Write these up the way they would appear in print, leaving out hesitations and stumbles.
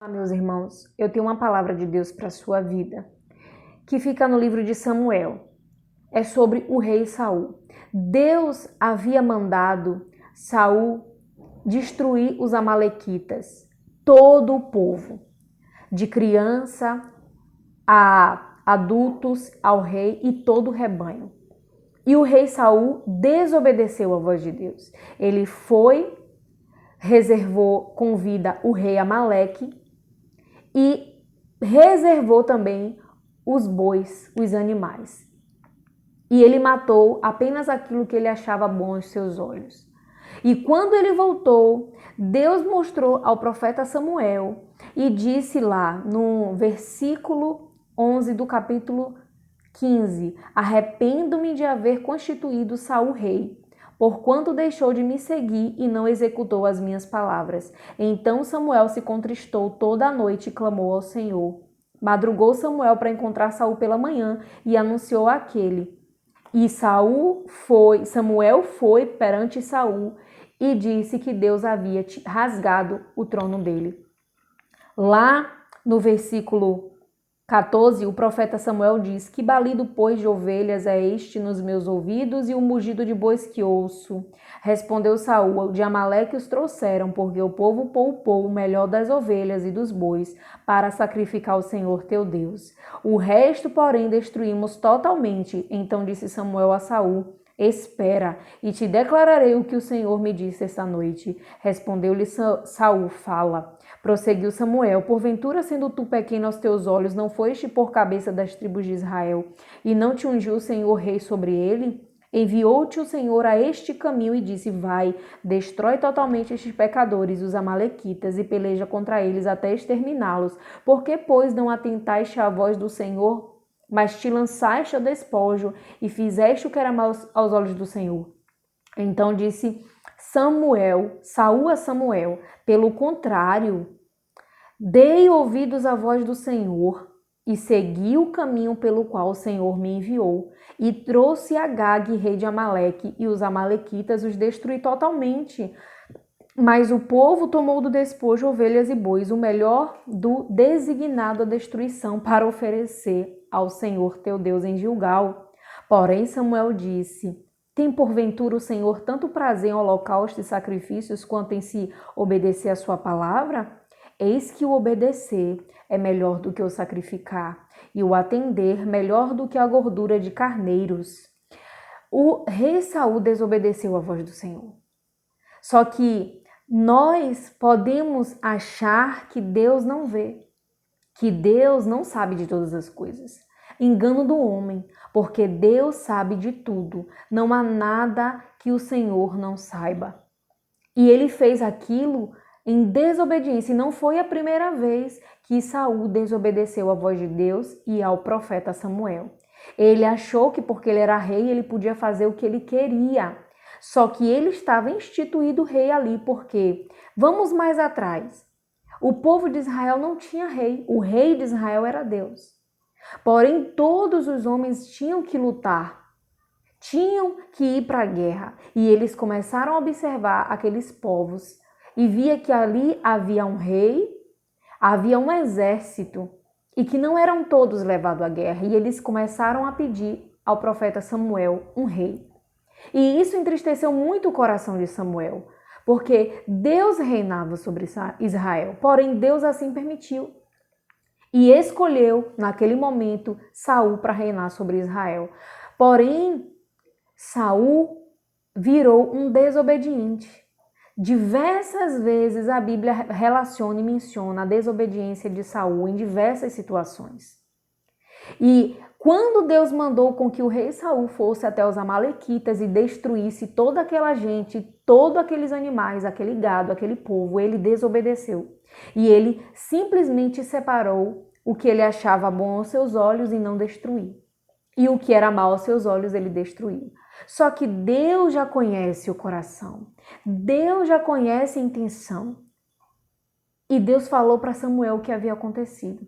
Meus irmãos, eu tenho uma palavra de Deus para a sua vida, que fica no livro de Samuel. É sobre o rei Saul. Deus havia mandado Saul destruir os amalequitas, todo o povo, de criança a adultos, ao rei e todo o rebanho. E o rei Saul desobedeceu a voz de Deus. Ele reservou com vida o rei Amaleque, e reservou também os bois, os animais. E ele matou apenas aquilo que ele achava bom aos seus olhos. E quando ele voltou, Deus mostrou ao profeta Samuel e disse lá no versículo 11 do capítulo 15: Arrependo-me de haver constituído Saul rei, porquanto deixou de me seguir e não executou as minhas palavras. Então Samuel se contristou toda a noite e clamou ao Senhor. Madrugou Samuel para encontrar Saul pela manhã e anunciou àquele. E Samuel foi perante Saul e disse que Deus havia rasgado o trono dele. Lá no versículo 14, o profeta Samuel diz: Que balido, pois, de ovelhas é este nos meus ouvidos e o mugido de bois que ouço? Respondeu Saul: De Amaleque os trouxeram, porque o povo poupou o melhor das ovelhas e dos bois para sacrificar ao Senhor teu Deus. O resto, porém, destruímos totalmente. Então disse Samuel a Saul: Espera, e te declararei o que o Senhor me disse esta noite. Respondeu-lhe Saul: Fala. Prosseguiu Samuel: Porventura, sendo tu pequeno aos teus olhos, não foste por cabeça das tribos de Israel, e não te ungiu o Senhor rei sobre ele? Enviou-te o Senhor a este caminho e disse: Vai, destrói totalmente estes pecadores, os amalequitas, e peleja contra eles até exterminá-los. Por que, pois, não atentaste à voz do Senhor, mas te lançaste ao despojo e fizeste o que era mal aos olhos do Senhor? Então disse Saul a Samuel: Pelo contrário, dei ouvidos à voz do Senhor e segui o caminho pelo qual o Senhor me enviou, e trouxe Agag, rei de Amaleque, e os amalequitas os destruí totalmente. Mas o povo tomou do despojo ovelhas e bois, o melhor do designado à destruição, para oferecer ao Senhor teu Deus em Gilgal. Porém Samuel disse: Tem porventura o Senhor tanto prazer em holocaustos e sacrifícios quanto em se obedecer à sua palavra? Eis que o obedecer é melhor do que o sacrificar, e o atender melhor do que a gordura de carneiros. O rei Saul desobedeceu à voz do Senhor. Só que nós podemos achar que Deus não vê, que Deus não sabe de todas as coisas. Engano do homem, porque Deus sabe de tudo. Não há nada que o Senhor não saiba. E ele fez aquilo em desobediência. E não foi a primeira vez que Saul desobedeceu à voz de Deus e ao profeta Samuel. Ele achou que porque ele era rei, ele podia fazer o que ele queria. Só que ele estava instituído rei ali, porque, vamos mais atrás, o povo de Israel não tinha rei. O rei de Israel era Deus. Porém, todos os homens tinham que lutar, tinham que ir para a guerra. E eles começaram a observar aqueles povos e via que ali havia um rei, havia um exército e que não eram todos levados à guerra. E eles começaram a pedir ao profeta Samuel um rei. E isso entristeceu muito o coração de Samuel, porque Deus reinava sobre Israel, porém Deus assim permitiu. E escolheu, naquele momento, Saul para reinar sobre Israel. Porém, Saul virou um desobediente. Diversas vezes a Bíblia relaciona e menciona a desobediência de Saul em diversas situações. E quando Deus mandou com que o rei Saul fosse até os amalequitas e destruísse toda aquela gente, todos aqueles animais, aquele gado, aquele povo, ele desobedeceu. E ele simplesmente separou o que ele achava bom aos seus olhos e não destruiu. E o que era mal aos seus olhos, ele destruiu. Só que Deus já conhece o coração. Deus já conhece a intenção. E Deus falou para Samuel o que havia acontecido.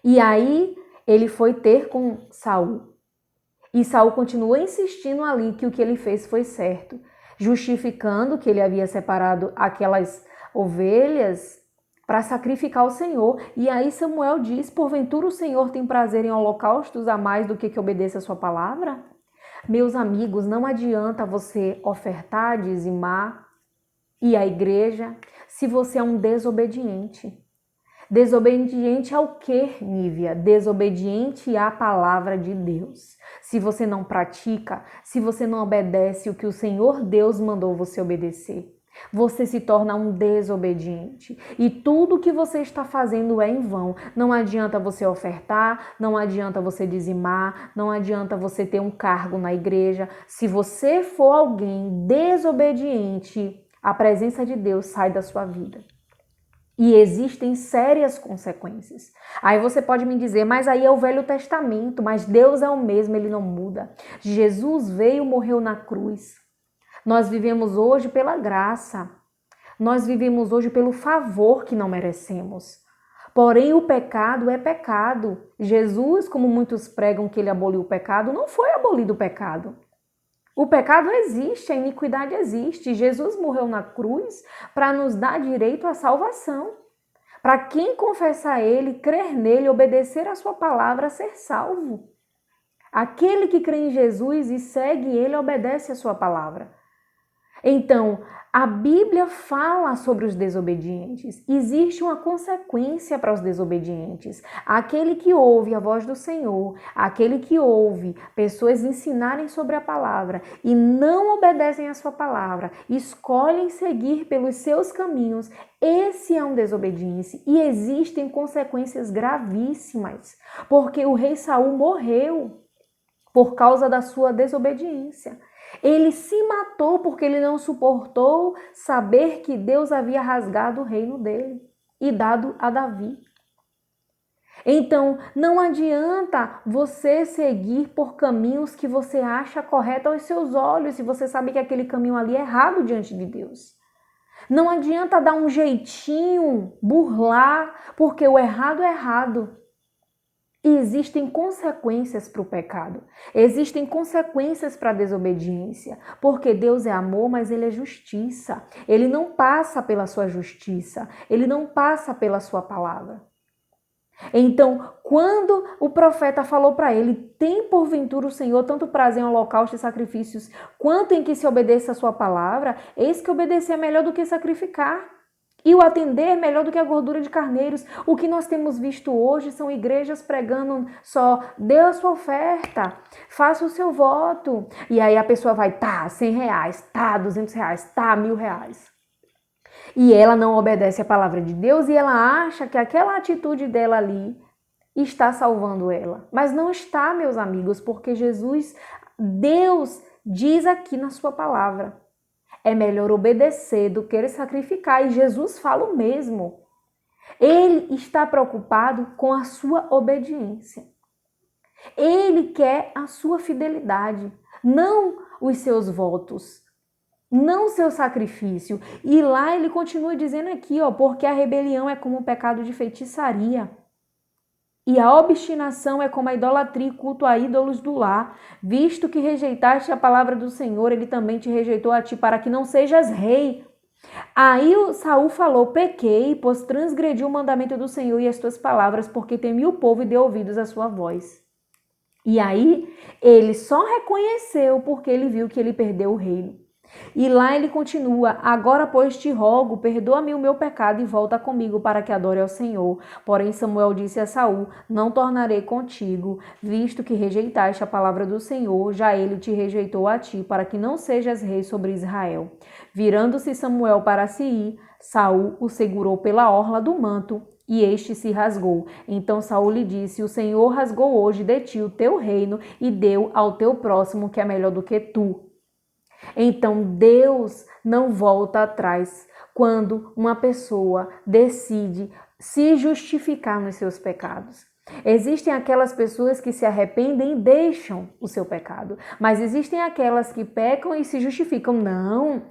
E aí ele foi ter com Saul. E Saul continuou insistindo ali que o que ele fez foi certo, justificando que ele havia separado aquelas ovelhas para sacrificar o Senhor. E aí Samuel diz, porventura o Senhor tem prazer em holocaustos a mais do que obedeça a sua palavra? Meus amigos, não adianta você ofertar, dizimar, ir à igreja, se você é um desobediente. Desobediente ao quê, Nívia? Desobediente à palavra de Deus. Se você não pratica, se você não obedece o que o Senhor Deus mandou você obedecer, você se torna um desobediente. E tudo que você está fazendo é em vão. Não adianta você ofertar, não adianta você dizimar, não adianta você ter um cargo na igreja. Se você for alguém desobediente, a presença de Deus sai da sua vida. E existem sérias consequências. Aí você pode me dizer, mas aí é o Velho Testamento, mas Deus é o mesmo, ele não muda. Jesus veio, morreu na cruz. Nós vivemos hoje pela graça. Nós vivemos hoje pelo favor que não merecemos. Porém, o pecado é pecado. Jesus, como muitos pregam que ele aboliu o pecado, não foi abolido o pecado. O pecado existe, a iniquidade existe. Jesus morreu na cruz para nos dar direito à salvação. Para quem confessar ele, crer nele, obedecer a sua palavra, ser salvo. Aquele que crê em Jesus e segue ele, obedece a sua palavra. Então, a Bíblia fala sobre os desobedientes. Existe uma consequência para os desobedientes. Aquele que ouve a voz do Senhor, aquele que ouve pessoas ensinarem sobre a palavra e não obedecem a sua palavra, escolhem seguir pelos seus caminhos, esse é um desobediente. E existem consequências gravíssimas, porque o rei Saul morreu por causa da sua desobediência. Ele se matou porque ele não suportou saber que Deus havia rasgado o reino dele e dado a Davi. Então, não adianta você seguir por caminhos que você acha correto aos seus olhos, se você sabe que aquele caminho ali é errado diante de Deus. Não adianta dar um jeitinho, burlar, porque o errado é errado. E existem consequências para o pecado, existem consequências para a desobediência, porque Deus é amor, mas Ele é justiça. Ele não passa pela sua justiça, Ele não passa pela sua palavra. Então, quando o profeta falou para ele, tem porventura o Senhor tanto prazer em holocausto e sacrifícios, quanto em que se obedeça a sua palavra, eis que obedecer é melhor do que sacrificar. E o atender é melhor do que a gordura de carneiros. O que nós temos visto hoje são igrejas pregando só, dê a sua oferta, faça o seu voto. E aí a pessoa vai, tá, R$100, tá, R$200, tá, R$1.000. E ela não obedece a palavra de Deus e ela acha que aquela atitude dela ali está salvando ela. Mas não está, meus amigos, porque Jesus, Deus diz aqui na sua palavra, é melhor obedecer do que sacrificar. E Jesus fala o mesmo. Ele está preocupado com a sua obediência. Ele quer a sua fidelidade, não os seus votos, não seu sacrifício. E lá ele continua dizendo aqui, porque a rebelião é como o pecado de feitiçaria. E a obstinação é como a idolatria e culto a ídolos do lar. Visto que rejeitaste a palavra do Senhor, ele também te rejeitou a ti, para que não sejas rei. Aí Saul falou, pequei, pois transgredi o mandamento do Senhor e as tuas palavras, porque temi o povo e dei ouvidos à sua voz. E aí ele só reconheceu porque ele viu que ele perdeu o reino. E lá ele continua, agora pois te rogo, perdoa-me o meu pecado e volta comigo para que adore ao Senhor. Porém Samuel disse a Saul, não tornarei contigo, visto que rejeitaste a palavra do Senhor, já ele te rejeitou a ti, para que não sejas rei sobre Israel. Virando-se Samuel para se ir, Saul o segurou pela orla do manto, e este se rasgou. Então Saul lhe disse, o Senhor rasgou hoje de ti o teu reino e deu ao teu próximo que é melhor do que tu. Então Deus não volta atrás quando uma pessoa decide se justificar nos seus pecados. Existem aquelas pessoas que se arrependem e deixam o seu pecado, mas existem aquelas que pecam e se justificam. Não,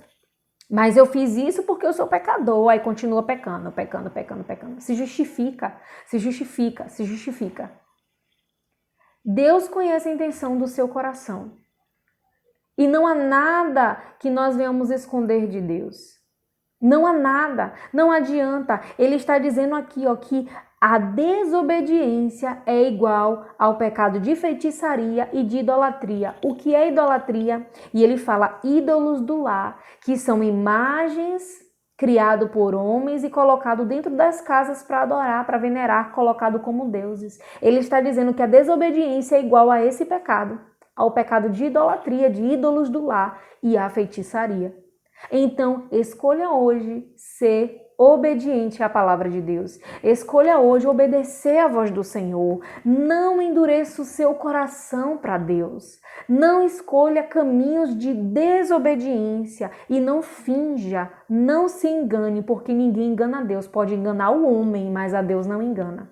mas eu fiz isso porque eu sou pecador, aí continua pecando. Se justifica. Deus conhece a intenção do seu coração. E não há nada que nós venhamos esconder de Deus. Não há nada, não adianta. Ele está dizendo aqui, ó, que a desobediência é igual ao pecado de feitiçaria e de idolatria. O que é idolatria? E ele fala ídolos do lar, que são imagens criado por homens e colocado dentro das casas para adorar, para venerar, colocado como deuses. Ele está dizendo que a desobediência é igual a esse pecado, ao pecado de idolatria, de ídolos do lar e à feitiçaria. Então, escolha hoje ser obediente à palavra de Deus. Escolha hoje obedecer à voz do Senhor. Não endureça o seu coração para Deus. Não escolha caminhos de desobediência e não finja, não se engane, porque ninguém engana a Deus. Pode enganar o homem, mas a Deus não engana.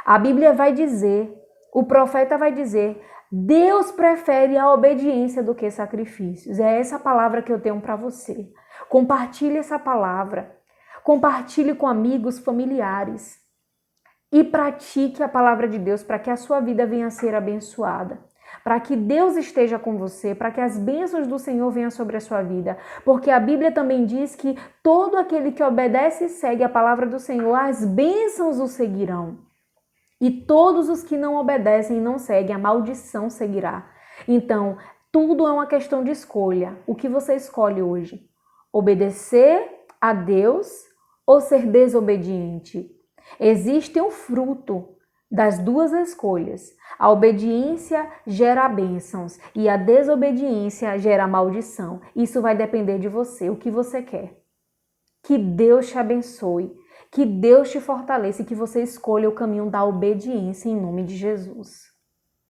A Bíblia vai dizer, o profeta vai dizer, Deus prefere a obediência do que sacrifícios. É essa palavra que eu tenho para você. Compartilhe essa palavra. Compartilhe com amigos, familiares. E pratique a palavra de Deus para que a sua vida venha a ser abençoada. Para que Deus esteja com você, para que as bênçãos do Senhor venham sobre a sua vida. Porque a Bíblia também diz que todo aquele que obedece e segue a palavra do Senhor, as bênçãos o seguirão. E todos os que não obedecem e não seguem, a maldição seguirá. Então, tudo é uma questão de escolha. O que você escolhe hoje? Obedecer a Deus ou ser desobediente? Existe um fruto das duas escolhas. A obediência gera bênçãos e a desobediência gera maldição. Isso vai depender de você, o que você quer. Que Deus te abençoe. Que Deus te fortaleça e que você escolha o caminho da obediência em nome de Jesus.